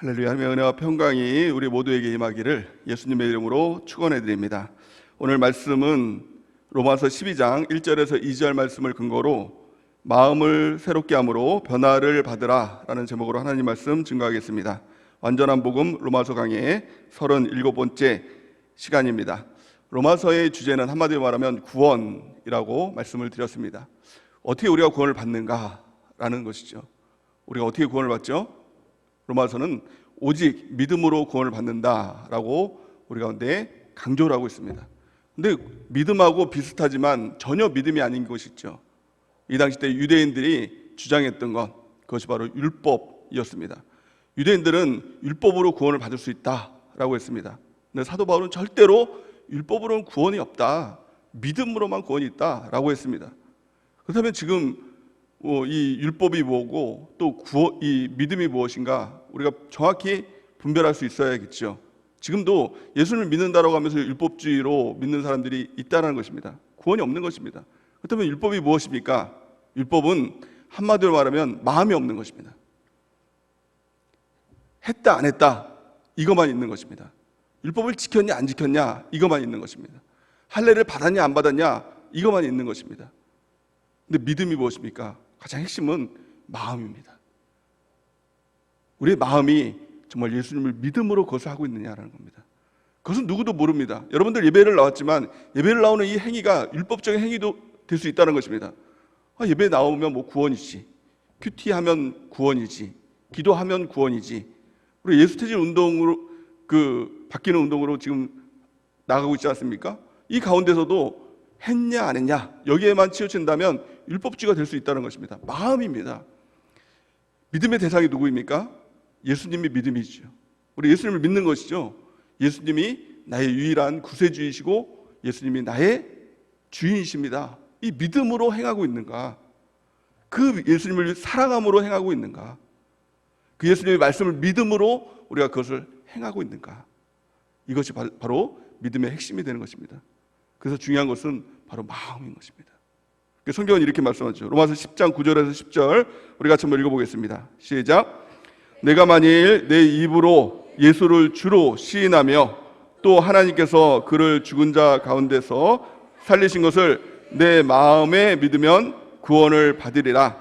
할렐루야. 하나님의 은혜와 평강이 우리 모두에게 임하기를 예수님의 이름으로 축원해 드립니다. 오늘 말씀은 로마서 12장 1절에서 2절 말씀을 근거로 마음을 새롭게 함으로 변화를 받으라 라는 제목으로 하나님 말씀 증거하겠습니다. 완전한 복음 로마서 강의 37번째 시간입니다. 로마서의 주제는 한마디로 말하면 구원이라고 말씀을 드렸습니다. 어떻게 우리가 구원을 받는가 라는 것이죠. 우리가 어떻게 구원을 받죠? 로마서는 오직 믿음으로 구원을 받는다라고 우리 가운데 강조를 하고 있습니다. 근데 믿음하고 비슷하지만 전혀 믿음이 아닌 것이 있죠. 이 당시 때 유대인들이 주장했던 것, 그것이 바로 율법이었습니다. 유대인들은 율법으로 구원을 받을 수 있다라고 했습니다. 근데 사도 바울은 절대로 율법으로는 구원이 없다, 믿음으로만 구원이 있다라고 했습니다. 그렇다면 지금 이 율법이 뭐고 또 이 믿음이 무엇인가 우리가 정확히 분별할 수 있어야겠죠. 지금도 예수를 믿는다라고 하면서 율법주의로 믿는 사람들이 있다는 것입니다. 구원이 없는 것입니다. 그렇다면 율법이 무엇입니까? 율법은 한마디로 말하면 마음이 없는 것입니다. 했다 안 했다 이것만 있는 것입니다. 율법을 지켰냐 안 지켰냐 이것만 있는 것입니다. 할례를 받았냐 안 받았냐 이것만 있는 것입니다. 근데 믿음이 무엇입니까? 가장 핵심은 마음입니다. 우리의 마음이 정말 예수님을 믿음으로 그것을 하고 있느냐라는 겁니다. 그것은 누구도 모릅니다. 여러분들 예배를 나왔지만 예배를 나오는 이 행위가 율법적인 행위도 될 수 있다는 것입니다. 예배 나오면 뭐 구원이지, 큐티하면 구원이지, 기도하면 구원이지. 우리 예수퇴진 운동으로 바뀌는 운동으로 지금 나가고 있지 않습니까? 이 가운데서도 했냐 안 했냐 여기에만 치우친다면 율법주의가 될 수 있다는 것입니다. 마음입니다. 믿음의 대상이 누구입니까? 예수님이 믿음이죠. 우리 예수님을 믿는 것이죠. 예수님이 나의 유일한 구세주이시고 예수님이 나의 주인이십니다. 이 믿음으로 행하고 있는가? 그 예수님을 사랑함으로 행하고 있는가? 그 예수님의 말씀을 믿음으로 우리가 그것을 행하고 있는가? 이것이 바로 믿음의 핵심이 되는 것입니다. 그래서 중요한 것은 바로 마음인 것입니다. 성경은 이렇게 말씀하죠. 로마서 10장 9절에서 10절 우리 같이 한번 읽어보겠습니다. 시작. 내가 만일 내 입으로 예수를 주로 시인하며 또 하나님께서 그를 죽은 자 가운데서 살리신 것을 내 마음에 믿으면 구원을 받으리라.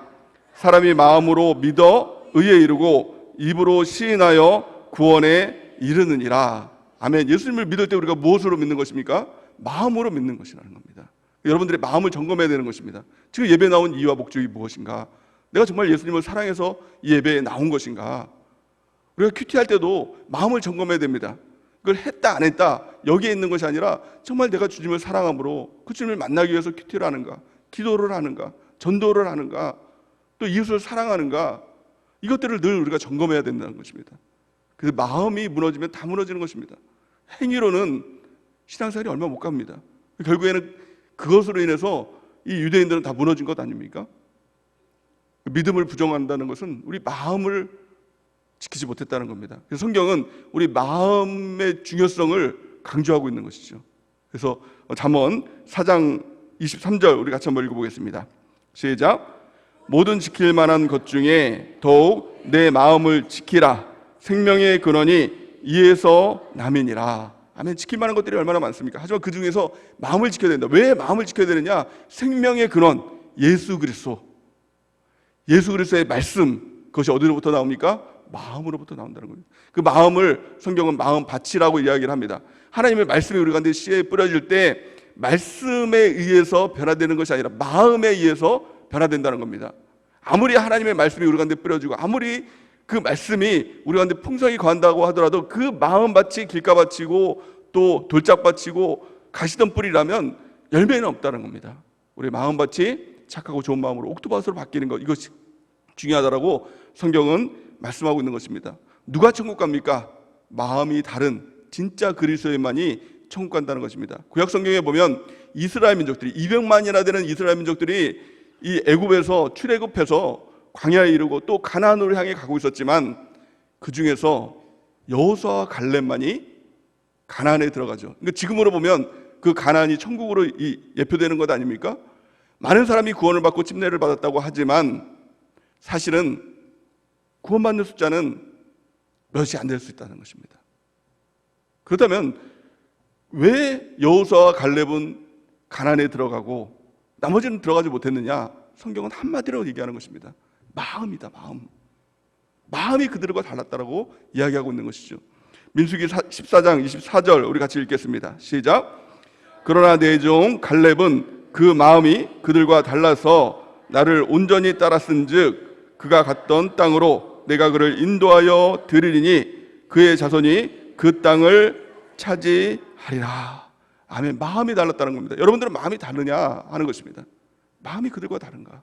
사람이 마음으로 믿어 의에 이르고 입으로 시인하여 구원에 이르느니라. 아멘. 예수님을 믿을 때 우리가 무엇으로 믿는 것입니까? 마음으로 믿는 것이라는 겁니다. 여러분들의 마음을 점검해야 되는 것입니다. 지금 예배에 나온 이유와 목적이 무엇인가? 내가 정말 예수님을 사랑해서 이 예배에 나온 것인가? 우리가 큐티할 때도 마음을 점검해야 됩니다. 그걸 했다 안 했다 여기에 있는 것이 아니라 정말 내가 주님을 사랑함으로 그 주님을 만나기 위해서 큐티를 하는가? 기도를 하는가? 전도를 하는가? 또 이웃을 사랑하는가? 이것들을 늘 우리가 점검해야 된다는 것입니다. 그래서 마음이 무너지면 다 무너지는 것입니다. 행위로는 신앙생활이 얼마 못 갑니다. 결국에는 그것으로 인해서 이 유대인들은 다 무너진 것 아닙니까? 믿음을 부정한다는 것은 우리 마음을 지키지 못했다는 겁니다. 그래서 성경은 우리 마음의 중요성을 강조하고 있는 것이죠. 그래서 잠언 4장 23절 우리 같이 한번 읽어보겠습니다. 시작. 모든 지킬 만한 것 중에 더욱 내 마음을 지키라. 생명의 근원이 이에서 남이니라. 아멘. 지킬 만한 것들이 얼마나 많습니까? 하지만 그 중에서 마음을 지켜야 된다. 왜 마음을 지켜야 되느냐? 생명의 근원 예수 그리스도, 예수 그리스도의 말씀, 그것이 어디로부터 나옵니까? 마음으로부터 나온다는 겁니다. 그 마음을 성경은 마음밭이라고 이야기를 합니다. 하나님의 말씀이 우리 가운데 씨에 뿌려질 때 말씀에 의해서 변화되는 것이 아니라 마음에 의해서 변화된다는 겁니다. 아무리 하나님의 말씀이 우리 가운데 뿌려지고 아무리 그 말씀이 우리 가운데 풍성히 거한다고 하더라도 그 마음밭이 길가밭이고 또 돌짝밭이고 가시던 뿌리라면 열매는 없다는 겁니다. 우리 마음밭이 착하고 좋은 마음으로 옥토밭으로 바뀌는 것, 이것이 중요하다라고 성경은 말씀하고 있는 것입니다. 누가 천국 갑니까? 마음이 다른 진짜 그리스도인만이 천국 간다는 것입니다. 구약 성경에 보면 이스라엘 민족들이 200만이나 되는 이스라엘 민족들이 이 애굽에서 출애굽해서 광야에 이르고 또 가나안으로 향해 가고 있었지만 그 중에서 여호수아와 갈렙만이 가나안에 들어가죠. 그러니까 지금으로 보면 그 가나안이 천국으로 예표되는 것 아닙니까? 많은 사람이 구원을 받고 침례를 받았다고 하지만 사실은 구원받는 숫자는 몇이 안 될 수 있다는 것입니다. 그렇다면 왜 여호수아와 갈렙은 가나안에 들어가고 나머지는 들어가지 못했느냐? 성경은 한마디로 얘기하는 것입니다. 마음이다, 마음. 마음이 그들과 달랐다라고 이야기하고 있는 것이죠. 민수기 14장 24절 우리 같이 읽겠습니다. 시작. 그러나 내 종 갈렙은 그 마음이 그들과 달라서 나를 온전히 따랐은즉 그가 갔던 땅으로 내가 그를 인도하여 드리리니 그의 자손이 그 땅을 차지하리라. 아멘. 마음이 달랐다는 겁니다. 여러분들은 마음이 다르냐 하는 것입니다. 마음이 그들과 다른가?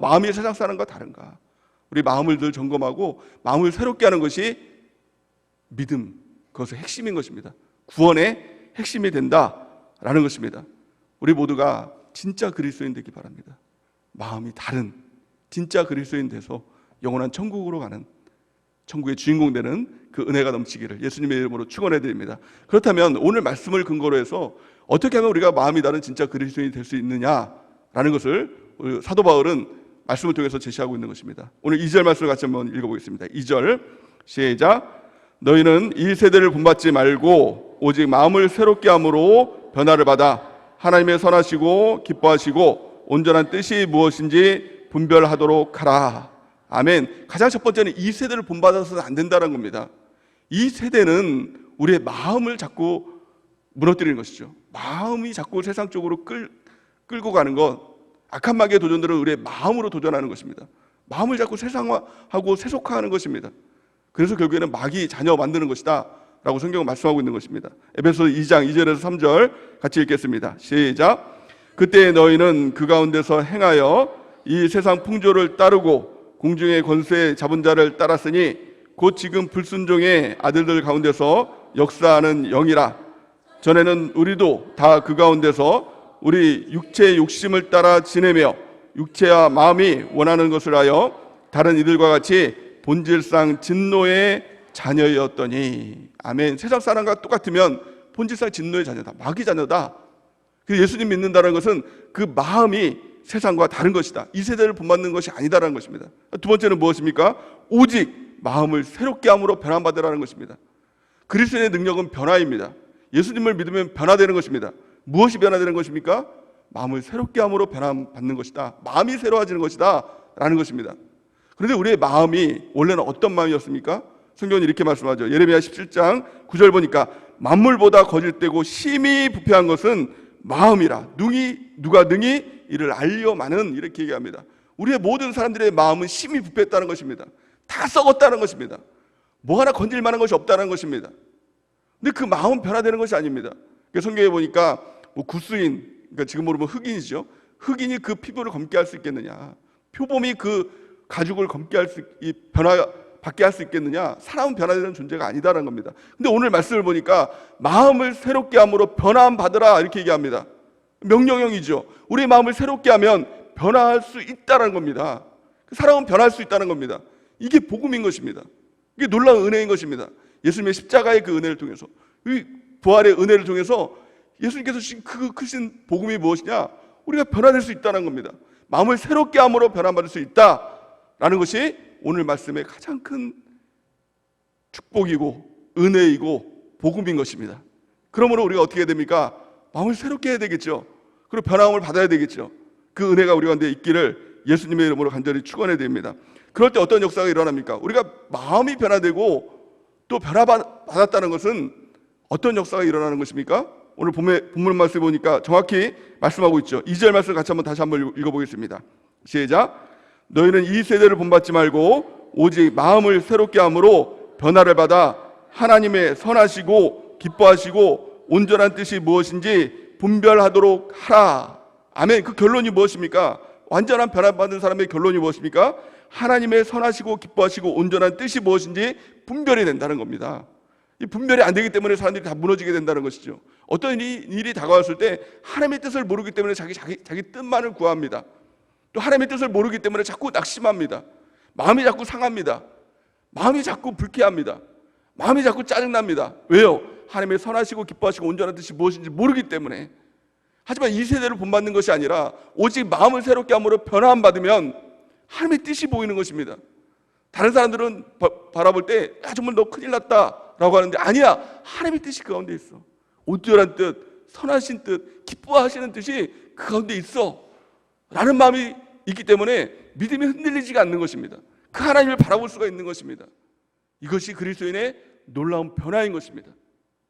마음이 세상 사람과 다른가? 우리 마음을 늘 점검하고 마음을 새롭게 하는 것이 믿음, 그것의 핵심인 것입니다. 구원의 핵심이 된다라는 것입니다. 우리 모두가 진짜 그리스도인 되기 바랍니다. 마음이 다른 진짜 그리스도인 돼서 영원한 천국으로 가는, 천국의 주인공 되는 그 은혜가 넘치기를 예수님의 이름으로 축원해 드립니다. 그렇다면 오늘 말씀을 근거로 해서 어떻게 하면 우리가 마음이 다른 진짜 그리스도인이 될 수 있느냐라는 것을 사도 바울은 말씀을 통해서 제시하고 있는 것입니다. 오늘 2절 말씀을 같이 한번 읽어보겠습니다. 2절 시작. 너희는 이 세대를 본받지 말고 오직 마음을 새롭게 함으로 변화를 받아 하나님의 선하시고 기뻐하시고 온전한 뜻이 무엇인지 분별하도록 하라. 아멘. 가장 첫 번째는 이 세대를 본받아서는 안 된다는 겁니다. 이 세대는 우리의 마음을 자꾸 무너뜨리는 것이죠. 마음이 자꾸 세상 쪽으로 끌고 가는 것, 악한 마귀의 도전들은 우리의 마음으로 도전하는 것입니다. 마음을 자꾸 세상화하고 세속화하는 것입니다. 그래서 결국에는 마귀 자녀 만드는 것이다 라고 성경은 말씀하고 있는 것입니다. 에베소 2장 2절에서 3절 같이 읽겠습니다. 시작. 그때 너희는 그 가운데서 행하여 이 세상 풍조를 따르고 공중의 권세 잡은 자를 따랐으니 곧 지금 불순종의 아들들 가운데서 역사하는 영이라. 전에는 우리도 다 그 가운데서 우리 육체의 욕심을 따라 지내며 육체와 마음이 원하는 것을 하여 다른 이들과 같이 본질상 진노의 자녀였더니. 아멘. 세상 사람과 똑같으면 본질상 진노의 자녀다, 마귀 자녀다. 예수님 믿는다는 것은 그 마음이 세상과 다른 것이다, 이 세대를 본받는 것이 아니다라는 것입니다. 두 번째는 무엇입니까? 오직 마음을 새롭게 함으로 변화받으라는 것입니다. 그리스도의 능력은 변화입니다. 예수님을 믿으면 변화되는 것입니다. 무엇이 변화되는 것입니까? 마음을 새롭게 함으로 변화받는 것이다, 마음이 새로워지는 것이다 라는 것입니다. 그런데 우리의 마음이 원래는 어떤 마음이었습니까? 성경은 이렇게 말씀하죠. 예레미야 17장 9절 보니까 만물보다 거짓되고 심히 부패한 것은 마음이라 누가 능히 이를 알려마는, 이렇게 얘기합니다. 우리의 모든 사람들의 마음은 심히 부패했다는 것입니다. 다 썩었다는 것입니다. 뭐 하나 건질 만한 것이 없다는 것입니다. 근데 그 마음은 변화되는 것이 아닙니다. 성경에 보니까 구스인, 그러니까 지금 모르면 흑인이죠. 흑인이 그 피부를 검게 할 수 있겠느냐? 표범이 그 가죽을 검게 할 수, 변화받게 할 수 있겠느냐? 사람은 변화되는 존재가 아니다라는 겁니다. 근데 오늘 말씀을 보니까 마음을 새롭게 함으로 변화함 받으라 이렇게 얘기합니다. 명령형이죠. 우리의 마음을 새롭게 하면 변화할 수 있다는 겁니다. 사람은 변할 수 있다는 겁니다. 이게 복음인 것입니다. 이게 놀라운 은혜인 것입니다. 예수님의 십자가의 그 은혜를 통해서, 이 부활의 은혜를 통해서 예수님께서 주신 그 크신 복음이 무엇이냐? 우리가 변화될 수 있다는 겁니다. 마음을 새롭게 함으로 변화받을 수 있다라는 것이 오늘 말씀의 가장 큰 축복이고 은혜이고 복음인 것입니다. 그러므로 우리가 어떻게 해야 됩니까? 마음을 새롭게 해야 되겠죠. 그리고 변화함을 받아야 되겠죠. 그 은혜가 우리 가운데 있기를 예수님의 이름으로 간절히 축원해야 됩니다. 그럴 때 어떤 역사가 일어납니까? 우리가 마음이 변화되고 또 변화받았다는 것은 어떤 역사가 일어나는 것입니까? 오늘 본문 말씀 보니까 정확히 말씀하고 있죠. 2절 말씀 같이 다시 한번 읽어보겠습니다. 시작. 너희는 이 세대를 본받지 말고 오직 마음을 새롭게 함으로 변화를 받아 하나님의 선하시고 기뻐하시고 온전한 뜻이 무엇인지 분별하도록 하라. 아멘. 그 결론이 무엇입니까? 완전한 변화받은 사람의 결론이 무엇입니까? 하나님의 선하시고 기뻐하시고 온전한 뜻이 무엇인지 분별이 된다는 겁니다. 이 분별이 안 되기 때문에 사람들이 다 무너지게 된다는 것이죠. 어떤 일이 다가왔을 때 하나님의 뜻을 모르기 때문에 자기 뜻만을 구합니다. 또 하나님의 뜻을 모르기 때문에 자꾸 낙심합니다. 마음이 자꾸 상합니다. 마음이 자꾸 불쾌합니다. 마음이 자꾸 짜증납니다. 왜요? 하나님의 선하시고 기뻐하시고 온전한 뜻이 무엇인지 모르기 때문에. 하지만 이 세대를 본받는 것이 아니라 오직 마음을 새롭게 함으로 변화함 받으면 하나님의 뜻이 보이는 것입니다. 다른 사람들은 바라볼 때 정말 너 큰일 났다라고 하는데 아니야. 하나님의 뜻이 그 가운데 있어. 온전한 뜻, 선하신 뜻, 기뻐하시는 뜻이 그 가운데 있어 라는 마음이 있기 때문에 믿음이 흔들리지가 않는 것입니다. 그 하나님을 바라볼 수가 있는 것입니다. 이것이 그리스도인의 놀라운 변화인 것입니다.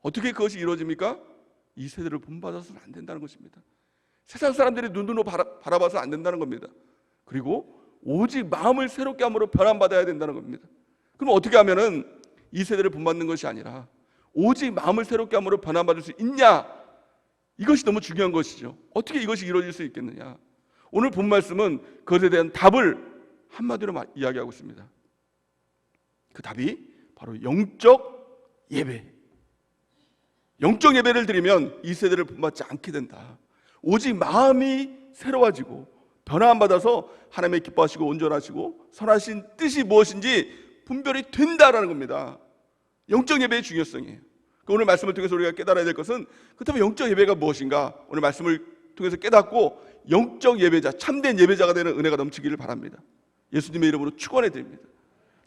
어떻게 그것이 이루어집니까? 이 세대를 본받아서는 안 된다는 것입니다. 세상 사람들이 눈으로 바라봐서 안 된다는 겁니다. 그리고 오직 마음을 새롭게 함으로 변화받아야 된다는 겁니다. 그럼 어떻게 하면은 이 세대를 본받는 것이 아니라 오직 마음을 새롭게 함으로 변화받을 수 있냐? 이것이 너무 중요한 것이죠. 어떻게 이것이 이루어질 수 있겠느냐? 오늘 본 말씀은 그것에 대한 답을 한마디로 이야기하고 있습니다. 그 답이 바로 영적 예배. 영적 예배를 드리면 이 세대를 본받지 않게 된다. 오직 마음이 새로워지고 변화받아서 하나님의 기뻐하시고 온전하시고 선하신 뜻이 무엇인지 분별이 된다라는 겁니다. 영적 예배의 중요성이에요. 오늘 말씀을 통해서 우리가 깨달아야 될 것은 그렇다면 영적 예배가 무엇인가? 오늘 말씀을 통해서 깨닫고 영적 예배자, 참된 예배자가 되는 은혜가 넘치기를 바랍니다. 예수님의 이름으로 축원해 드립니다.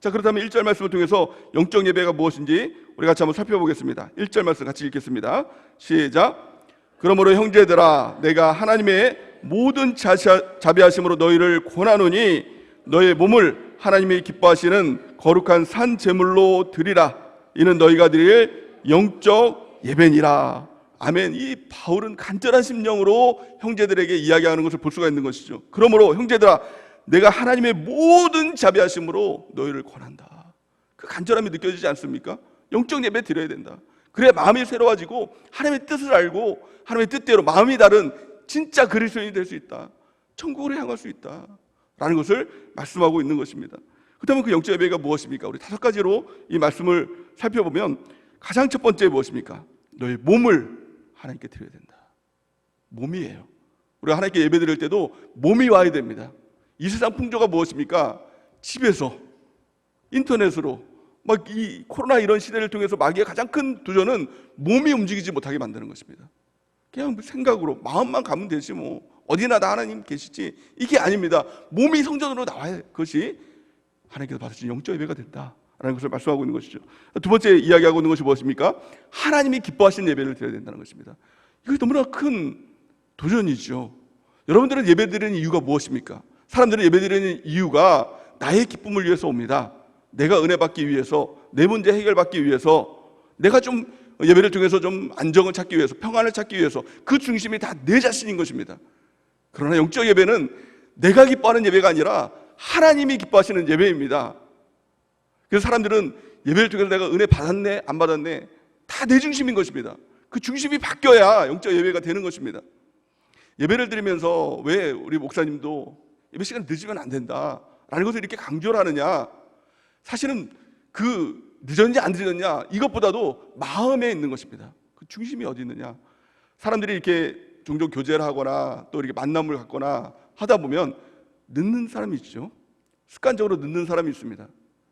자, 그렇다면 1절 말씀을 통해서 영적 예배가 무엇인지 우리 같이 한번 살펴보겠습니다. 1절 말씀 같이 읽겠습니다. 시작. 그러므로 형제들아, 내가 하나님의 모든 자비하심으로 너희를 권하노니 너의 몸을 하나님이 기뻐하시는 거룩한 산 제물로 드리라. 이는 너희가 드릴 영적 예배니라. 아멘. 이 바울은 간절한 심령으로 형제들에게 이야기하는 것을 볼 수가 있는 것이죠. 그러므로 형제들아, 내가 하나님의 모든 자비하심으로 너희를 권한다. 그 간절함이 느껴지지 않습니까? 영적 예배 드려야 된다. 그래야 마음이 새로워지고 하나님의 뜻을 알고 하나님의 뜻대로 마음이 다른 진짜 그리스도인이 될 수 있다. 천국으로 향할 수 있다 라는 것을 말씀하고 있는 것입니다. 그렇다면 그 영적 예배가 무엇입니까? 우리 5가지로 이 말씀을 살펴보면 가장 첫 번째 무엇입니까? 너의 몸을 하나님께 드려야 된다. 몸이에요. 우리가 하나님께 예배 드릴 때도 몸이 와야 됩니다. 이 세상 풍조가 무엇입니까? 집에서 인터넷으로 막 이 코로나 이런 시대를 통해서 마귀의 가장 큰 도전은 몸이 움직이지 못하게 만드는 것입니다. 그냥 생각으로 마음만 가면 되지 뭐 어디나 다 하나님 계시지, 이게 아닙니다. 몸이 성전으로 나와야 그것이 하나님께서 받으신 영적 예배가 된다라는 것을 말씀하고 있는 것이죠. 두 번째 이야기하고 있는 것이 무엇입니까? 하나님이 기뻐하시는 예배를 드려야 된다는 것입니다. 이것이 너무나 큰 도전이죠. 여러분들은 예배 드리는 이유가 무엇입니까? 사람들은 예배 드리는 이유가 나의 기쁨을 위해서 옵니다. 내가 은혜 받기 위해서, 내 문제 해결받기 위해서, 내가 좀 예배를 통해서 좀 안정을 찾기 위해서, 평안을 찾기 위해서, 그 중심이 다 내 자신인 것입니다. 그러나 영적 예배는 내가 기뻐하는 예배가 아니라 하나님이 기뻐하시는 예배입니다. 그래서 사람들은 예배를 통해서 내가 은혜 받았네 안 받았네 다 내 중심인 것입니다. 그 중심이 바뀌어야 영적 예배가 되는 것입니다. 예배를 드리면서 왜 우리 목사님도 예배 시간 늦으면 안 된다라는 것을 이렇게 강조를 하느냐? 사실은 그 늦었냐 안 늦었냐 이것보다도 마음에 있는 것입니다. 그 중심이 어디 있느냐? 사람들이 이렇게 종종 교제를 하거나 또 이렇게 만남을 갖거나 하다 보면 늦는 사람이 있죠. 습관적으로 늦는 사람이 있습니다.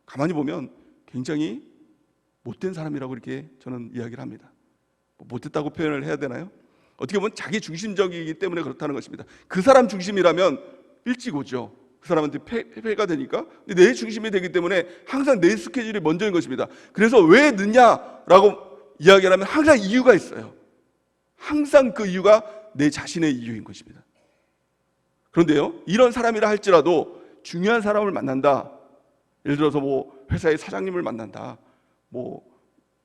가만히 보면 굉장히 못된 사람이라고 이렇게 저는 이야기를 합니다. 못됐다고 표현을 해야 되나요? 어떻게 보면 자기 중심적이기 때문에 그렇다는 것입니다. 그 사람 중심이라면 일찍 오죠. 그 사람한테 폐가 되니까. 근데 내 중심이 되기 때문에 항상 내 스케줄이 먼저인 것입니다. 그래서 왜 늦냐라고 이야기를 하면 항상 이유가 있어요. 항상 그 이유가 내 자신의 이유인 것입니다. 그런데요, 이런 사람이라 할지라도 중요한 사람을 만난다. 예를 들어서 뭐 회사의 사장님을 만난다. 뭐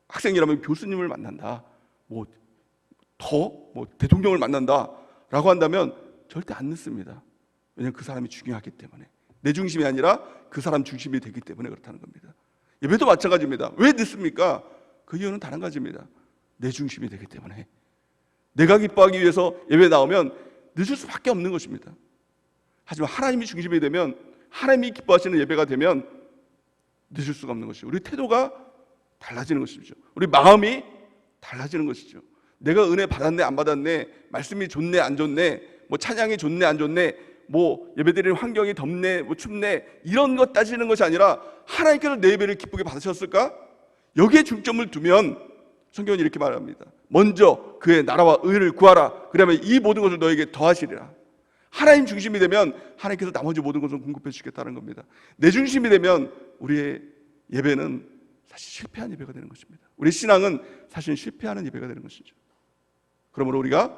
학생이라면 교수님을 만난다. 뭐 대통령을 만난다라고 한다면 절대 안 늦습니다. 왜냐하면 그 사람이 중요하기 때문에, 내 중심이 아니라 그 사람 중심이 되기 때문에 그렇다는 겁니다. 예배도 마찬가지입니다. 왜 늦습니까? 그 이유는 다른 가지입니다. 내 중심이 되기 때문에. 내가 기뻐하기 위해서 예배 나오면 늦을 수밖에 없는 것입니다. 하지만 하나님이 중심이 되면, 하나님이 기뻐하시는 예배가 되면 늦을 수가 없는 것이죠. 우리 태도가 달라지는 것이죠. 우리 마음이 달라지는 것이죠. 내가 은혜 받았네 안 받았네, 말씀이 좋네 안 좋네, 뭐 찬양이 좋네 안 좋네, 뭐 예배드리는 환경이 덥네 뭐 춥네, 이런 것 따지는 것이 아니라 하나님께서 내 예배를 기쁘게 받으셨을까? 여기에 중점을 두면 성경은 이렇게 말합니다. 먼저 그의 나라와 의를 구하라. 그러면 이 모든 것을 너에게 더하시리라. 하나님 중심이 되면 하나님께서 나머지 모든 것을 공급해 주겠다는 겁니다. 내 중심이 되면 우리의 예배는 사실 실패한 예배가 되는 것입니다. 우리 신앙은 사실 실패하는 예배가 되는 것이죠. 그러므로 우리가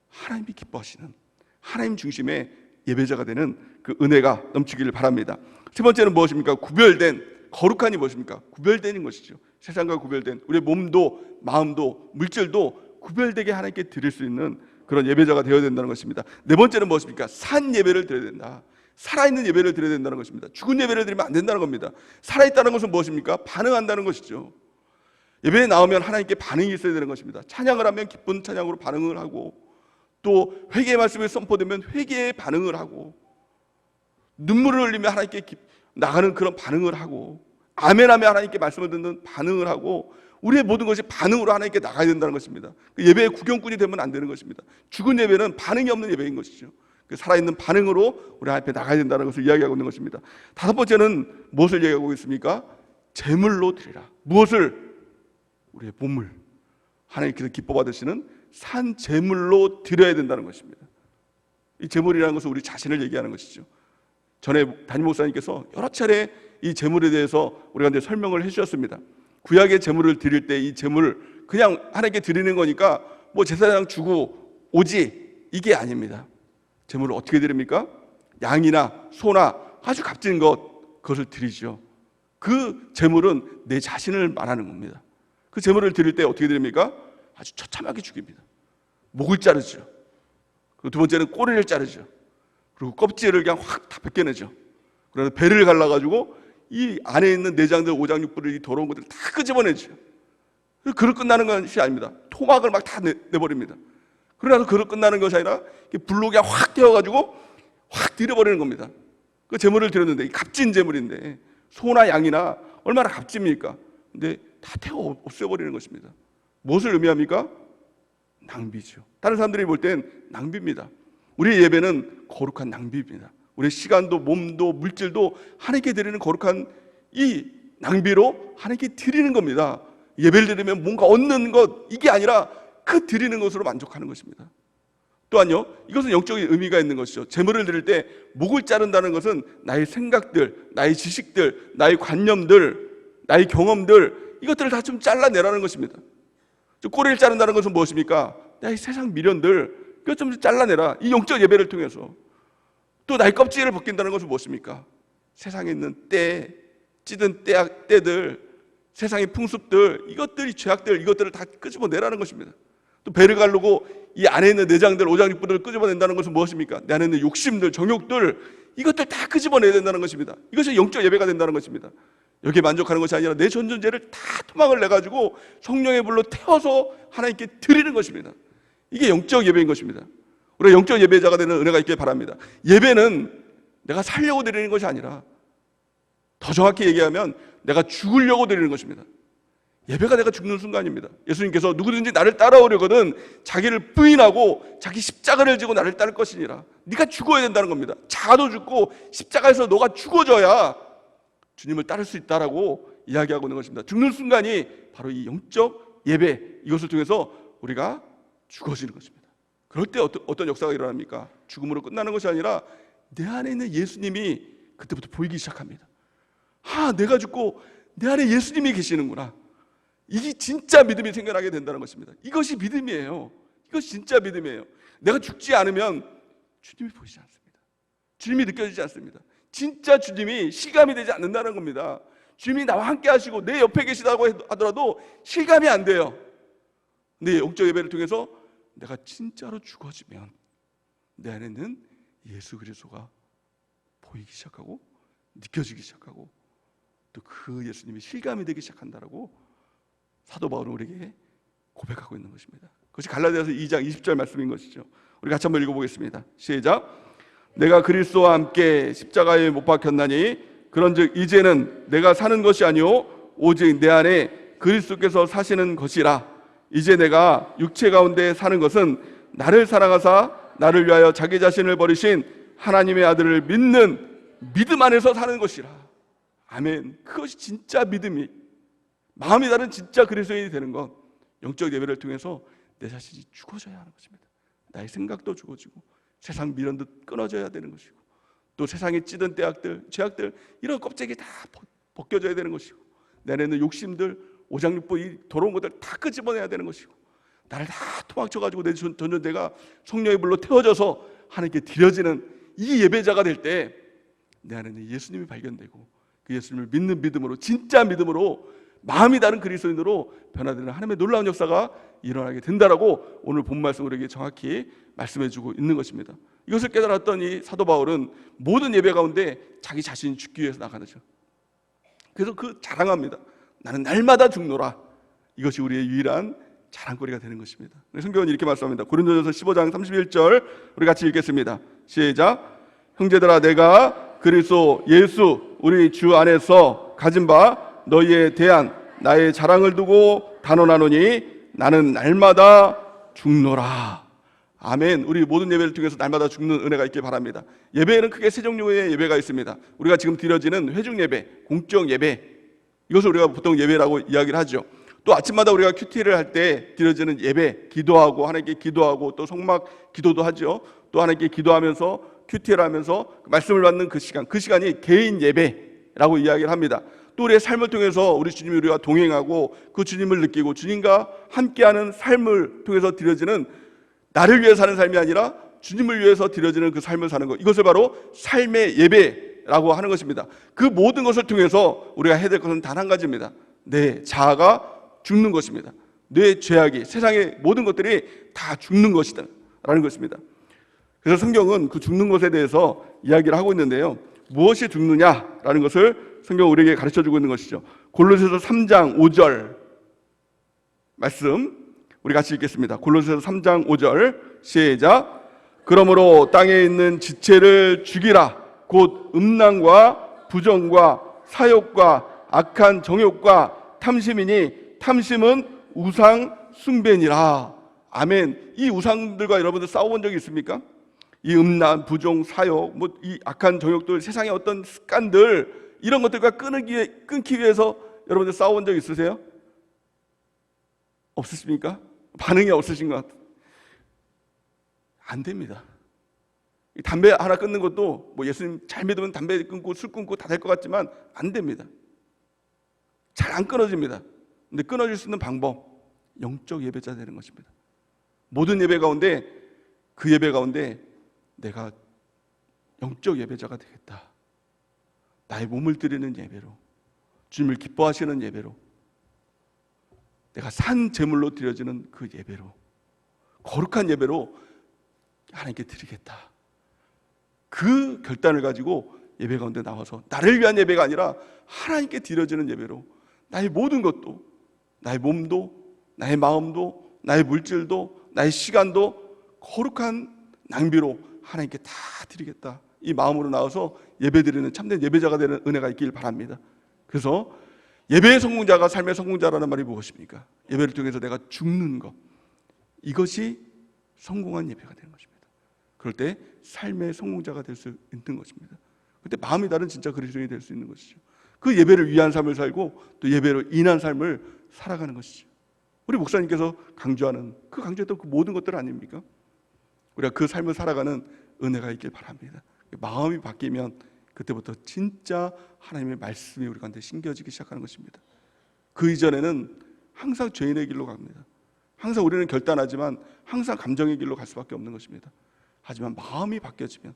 하나님이 기뻐하시는 하나님 중심의 예배자가 되는 그 은혜가 넘치기를 바랍니다. 세 번째는 무엇입니까? 구별된, 거룩한이 무엇입니까? 구별되는 것이죠. 세상과 구별된, 우리의 몸도 마음도 물질도 구별되게 하나님께 드릴 수 있는 그런 예배자가 되어야 된다는 것입니다. 네 번째는 무엇입니까? 산 예배를 드려야 된다. 살아있는 예배를 드려야 된다는 것입니다. 죽은 예배를 드리면 안 된다는 겁니다. 살아있다는 것은 무엇입니까? 반응한다는 것이죠. 예배에 나오면 하나님께 반응이 있어야 되는 것입니다. 찬양을 하면 기쁜 찬양으로 반응을 하고, 또 회개의 말씀이 선포되면 회개에 반응을 하고, 눈물을 흘리며 하나님께 나가는 그런 반응을 하고, 아멘하며 하나님께 말씀을 듣는 반응을 하고, 우리의 모든 것이 반응으로 하나님께 나가야 된다는 것입니다. 예배의 구경꾼이 되면 안 되는 것입니다. 죽은 예배는 반응이 없는 예배인 것이죠. 살아있는 반응으로 우리 앞에 나가야 된다는 것을 이야기하고 있는 것입니다. 다섯 번째는 무엇을 이야기하고 있습니까? 제물로 드리라. 무엇을? 우리의 몸을 하나님께서 기뻐 받으시는 산 제물로 드려야 된다는 것입니다. 이 제물이라는 것은 우리 자신을 얘기하는 것이죠. 전에 담임 목사님께서 여러 차례 이 제물에 대해서 우리가 이제 설명을 해주셨습니다. 구약의 제물을 드릴 때 이 제물 그냥 하나님께 드리는 거니까 뭐 제사장 주고 오지, 이게 아닙니다. 제물을 어떻게 드립니까? 양이나 소나 아주 값진 그것을 드리죠. 그 제물은 내 자신을 말하는 겁니다. 그 제물을 드릴 때 어떻게 드립니까? 아주 처참하게 죽입니다. 목을 자르죠. 그리고 두 번째는 꼬리를 자르죠. 그리고 껍질을 그냥 확 다 벗겨내죠. 그래서 배를 갈라가지고 이 안에 있는 내장들, 오장육부를, 이 더러운 것들을 다 끄집어내죠. 그릇 끝나는 것이 아닙니다. 토막을 막 다 내버립니다. 그러나서 그릇 끝나는 것이 아니라 불로 그냥 확 태워가지고 확 들여버리는 겁니다. 그 제물을 드렸는데, 이 값진 제물인데, 소나 양이나 얼마나 값집니까? 근데 다 태워 없애버리는 것입니다. 무엇을 의미합니까? 낭비죠. 다른 사람들이 볼 땐 낭비입니다. 우리의 예배는 거룩한 낭비입니다. 우리의 시간도 몸도 물질도 하나님께 드리는 거룩한 이 낭비로 하나님께 드리는 겁니다. 예배를 드리면 뭔가 얻는 것, 이게 아니라 그 드리는 것으로 만족하는 것입니다. 또한요, 이것은 영적인 의미가 있는 것이죠. 제물을 드릴 때 목을 자른다는 것은 나의 생각들, 나의 지식들, 나의 관념들, 나의 경험들, 이것들을 다 좀 잘라내라는 것입니다. 꼬리를 자른다는 것은 무엇입니까? 나의 세상 미련들, 그것 좀 잘라내라. 이 영적 예배를 통해서. 또 나의 껍질을 벗긴다는 것은 무엇입니까? 세상에 있는 때, 찌든 때들, 세상의 풍습들, 이것들이 죄악들, 이것들을 다 끄집어내라는 것입니다. 또 배를 가르고 이 안에 있는 내장들, 오장육부들을 끄집어낸다는 것은 무엇입니까? 내 안에 있는 욕심들, 정욕들, 이것들 다 끄집어내야 된다는 것입니다. 이것이 영적 예배가 된다는 것입니다. 여기에 만족하는 것이 아니라 내 전전제를 다 토막을 내가지고 성령의 불로 태워서 하나님께 드리는 것입니다. 이게 영적 예배인 것입니다. 우리가 영적 예배자가 되는 은혜가 있길 바랍니다. 예배는 내가 살려고 드리는 것이 아니라, 더 정확히 얘기하면 내가 죽으려고 드리는 것입니다. 예배가 내가 죽는 순간입니다. 예수님께서 누구든지 나를 따라오려거든 자기를 부인하고 자기 십자가를 지고 나를 따를 것이니라. 네가 죽어야 된다는 겁니다. 자아도 죽고 십자가에서 너가 죽어져야 주님을 따를 수 있다라고 이야기하고 있는 것입니다. 죽는 순간이 바로 이 영적 예배, 이것을 통해서 우리가 죽어지는 것입니다. 그럴 때 어떤 역사가 일어납니까? 죽음으로 끝나는 것이 아니라 내 안에 있는 예수님이 그때부터 보이기 시작합니다. 내가 죽고 내 안에 예수님이 계시는구나. 이게 진짜 믿음이 생겨나게 된다는 것입니다. 이것이 믿음이에요. 이것이 진짜 믿음이에요. 내가 죽지 않으면 주님이 보이지 않습니다. 주님이 느껴지지 않습니다. 진짜 주님이 실감이 되지 않는다는 겁니다. 주님이 나와 함께 하시고 내 옆에 계시다고 하더라도 실감이 안 돼요. 근데 영적 예배를 통해서 내가 진짜로 죽어지면 내 안에는 예수 그리스도가 보이기 시작하고 느껴지기 시작하고 또 그 예수님이 실감이 되기 시작한다라고 사도 바울은 우리에게 고백하고 있는 것입니다. 그것이 갈라디아서 2장 20절 말씀인 것이죠. 우리 같이 한번 읽어보겠습니다. 시작. 내가 그리스도와 함께 십자가에 못 박혔나니 그런즉 이제는 내가 사는 것이 아니요 오직 내 안에 그리스도께서 사시는 것이라. 이제 내가 육체 가운데 사는 것은 나를 사랑하사 나를 위하여 자기 자신을 버리신 하나님의 아들을 믿는 믿음 안에서 사는 것이라. 아멘. 그것이 진짜 믿음이, 마음이 다른 진짜 그리스도인이 되는 것, 영적 예배를 통해서 내 자신이 죽어져야 하는 것입니다. 나의 생각도 죽어지고 세상 미련도 끊어져야 되는 것이고, 또 세상에 찌든 죄악들 이런 껍데기 다 벗겨져야 되는 것이고, 내 안에 있는 욕심들, 오장육부 이 더러운 것들 다 끄집어내야 되는 것이고, 나를 다 도망쳐가지고 내 전전대가 성령의 불로 태워져서 하나님께 드려지는 이 예배자가 될 때 내 안에는 예수님이 발견되고, 그 예수님을 믿는 믿음으로, 진짜 믿음으로 마음이 다른 그리스도인으로 변화되는 하나님의 놀라운 역사가 일어나게 된다라고 오늘 본 말씀 우리에게 정확히 말씀해주고 있는 것입니다. 이것을 깨달았던 이 사도 바울은 모든 예배 가운데 자기 자신이 죽기 위해서 나가죠. 그래서 그 자랑합니다. 나는 날마다 죽노라. 이것이 우리의 유일한 자랑거리가 되는 것입니다. 성경은 이렇게 말씀합니다. 고린도전서 15장 31절 우리 같이 읽겠습니다. 시작. 형제들아, 내가 그리스도 예수 우리 주 안에서 가진 바 너희에 대한 나의 자랑을 두고 단언하노니 나는 날마다 죽노라. 아멘. 우리 모든 예배를 통해서 날마다 죽는 은혜가 있길 바랍니다. 예배에는 크게 세 종류의 예배가 있습니다. 우리가 지금 드려지는 회중 예배, 공적 예배, 이것을 우리가 보통 예배라고 이야기를 하죠. 또 아침마다 우리가 큐티를 할 때 드려지는 예배, 기도하고 하나님께 기도하고 또 성막 기도도 하죠. 또 하나님께 기도하면서 큐티를 하면서 말씀을 받는 그 시간이 개인 예배라고 이야기를 합니다. 또 우리의 삶을 통해서 우리 주님이 우리와 동행하고 그 주님을 느끼고 주님과 함께하는 삶을 통해서 드려지는, 나를 위해 사는 삶이 아니라 주님을 위해서 드려지는 그 삶을 사는 것, 이것을 바로 삶의 예배라고 하는 것입니다. 그 모든 것을 통해서 우리가 해야 될 것은 단 한 가지입니다. 내 자아가 죽는 것입니다. 내 죄악이, 세상의 모든 것들이 다 죽는 것이다 라는 것입니다. 그래서 성경은 그 죽는 것에 대해서 이야기를 하고 있는데요, 무엇이 죽느냐라는 것을 성경은 우리에게 가르쳐주고 있는 것이죠. 골로새서 3장 5절 말씀 우리 같이 읽겠습니다. 골로새서 3장 5절 시작. 그러므로 땅에 있는 지체를 죽이라. 곧 음란과 부정과 사욕과 악한 정욕과 탐심이니 탐심은 우상 숭배니라. 아멘. 이 우상들과 여러분들 싸워본 적이 있습니까? 이 음란, 부정, 사욕, 이 악한 정욕들, 세상의 어떤 습관들, 이런 것들과 끊기 위해서 여러분들 싸워본 적 있으세요? 없으십니까? 반응이 없으신 것 같아요. 안 됩니다. 담배 하나 끊는 것도 예수님 잘 믿으면 담배 끊고 술 끊고 다 될 것 같지만 안 됩니다. 잘 안 끊어집니다. 근데 끊어질 수 있는 방법, 영적 예배자 되는 것입니다. 모든 예배 가운데, 그 예배 가운데 내가 영적 예배자가 되겠다. 나의 몸을 드리는 예배로, 주님을 기뻐하시는 예배로, 내가 산 제물로 드려지는 그 예배로, 거룩한 예배로 하나님께 드리겠다. 그 결단을 가지고 예배 가운데 나와서 나를 위한 예배가 아니라 하나님께 드려지는 예배로 나의 모든 것도, 나의 몸도, 나의 마음도, 나의 물질도, 나의 시간도 거룩한 낭비로 하나님께 다 드리겠다. 이 마음으로 나와서 예배드리는 참된 예배자가 되는 은혜가 있길 바랍니다. 그래서 예배의 성공자가 삶의 성공자라는 말이 무엇입니까? 예배를 통해서 내가 죽는 것, 이것이 성공한 예배가 되는 것입니다. 그럴 때 삶의 성공자가 될 수 있는 것입니다. 그때 마음이 다른 진짜 그리스도인이 될 수 있는 것이죠. 그 예배를 위한 삶을 살고 또 예배로 인한 삶을 살아가는 것이죠. 우리 목사님께서 강조하는 그 강조했던 그 모든 것들 아닙니까? 우리가 그 삶을 살아가는 은혜가 있길 바랍니다. 마음이 바뀌면 그때부터 진짜 하나님의 말씀이 우리 가운데 심겨지기 시작하는 것입니다. 그 이전에는 항상 죄인의 길로 갑니다. 항상 우리는 결단하지만 항상 감정의 길로 갈 수밖에 없는 것입니다. 하지만 마음이 바뀌어지면,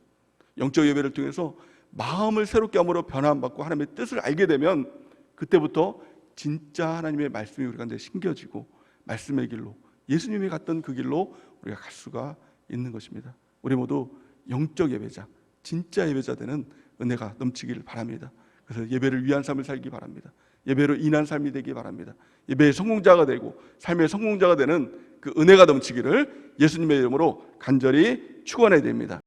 영적 예배를 통해서 마음을 새롭게 함으로 변화받고 하나님의 뜻을 알게 되면 그때부터 진짜 하나님의 말씀이 우리 가운데 심겨지고 말씀의 길로, 예수님이 갔던 그 길로 우리가 갈 수가 있는 것입니다. 우리 모두 영적 예배자, 진짜 예배자 되는 은혜가 넘치기를 바랍니다. 그래서 예배를 위한 삶을 살기 바랍니다. 예배로 인한 삶이 되기 바랍니다. 예배의 성공자가 되고 삶의 성공자가 되는 그 은혜가 넘치기를 예수님의 이름으로 간절히 축원해야 됩니다.